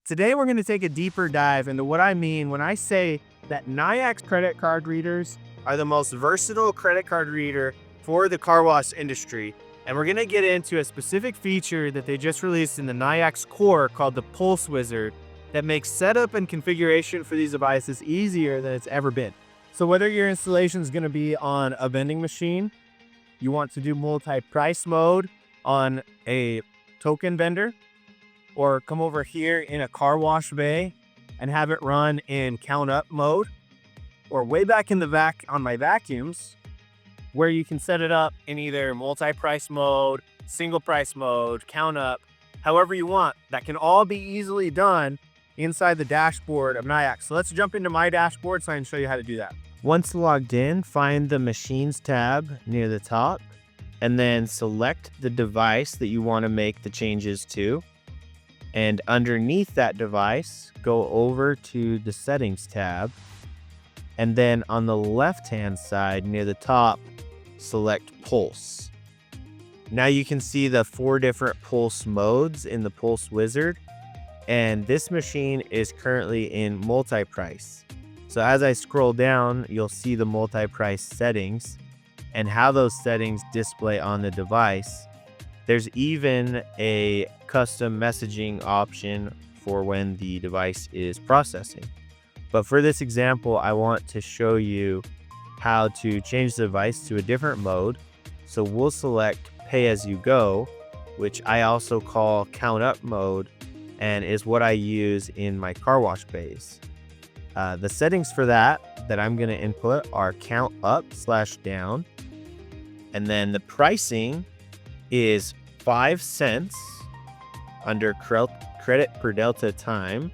Today, we're going to take a deeper dive into what I mean when I say that Nayax credit card readers are the most versatile credit card reader for the car wash industry. And we're going to get into a specific feature that they just released in the Nayax core called the Pulse Wizard that makes setup and configuration for these devices easier than it's ever been. So whether your installation is going to be on a vending machine, you want to do multi-price mode on a token vendor, or come over here in a car wash bay and have it run in count up mode, or way back in the back on my vacuums, where you can set it up in either multi-price mode, single price mode, count up, however you want. That can all be easily done inside the dashboard of Nayax. So let's jump into my dashboard so I can show you how to do that. Once logged in, find the Machines tab near the top, and then select the device that you want to make the changes to. And underneath that device, go over to the Settings tab. And then on the left-hand side near the top, select Pulse. Now you can see the 4 different Pulse modes in the Pulse Wizard. And this machine is currently in multi-price. So as I scroll down, you'll see the multi-price settings and how those settings display on the device. There's even a custom messaging option for when the device is processing. But for this example, I want to show you how to change the device to a different mode. So we'll select Pay As You Go, which I also call Count Up mode, and is what I use in my car wash bays. The settings for that I'm going to input are count up/down. And then the pricing is 5 cents under credit per delta time.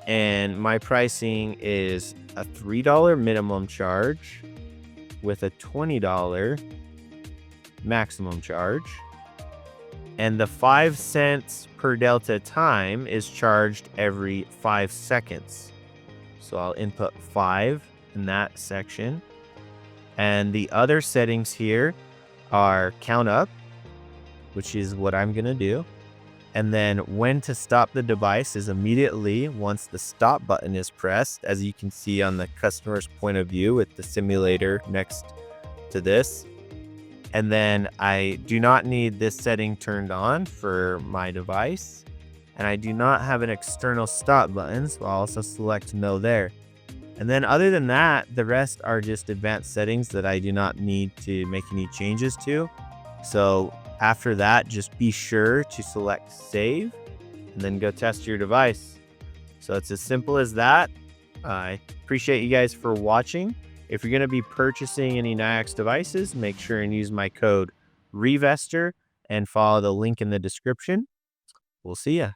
And my pricing is a $3 minimum charge with a $20 maximum charge. And the 5 cents per delta time is charged every 5 seconds. So I'll input 5 in that section. And the other settings here are count up, which is what I'm going to do. And then when to stop the device is immediately once the stop button is pressed, as you can see on the customer's point of view with the simulator next to this. And then I do not need this setting turned on for my device. And I do not have an external stop button, so I'll also select no there. And then other than that, the rest are just advanced settings that I do not need to make any changes to. So after that, just be sure to select save and then go test your device. So it's as simple as that. I appreciate you guys for watching. If you're going to be purchasing any Nayax devices, make sure and use my code Revestor and follow the link in the description. We'll see ya.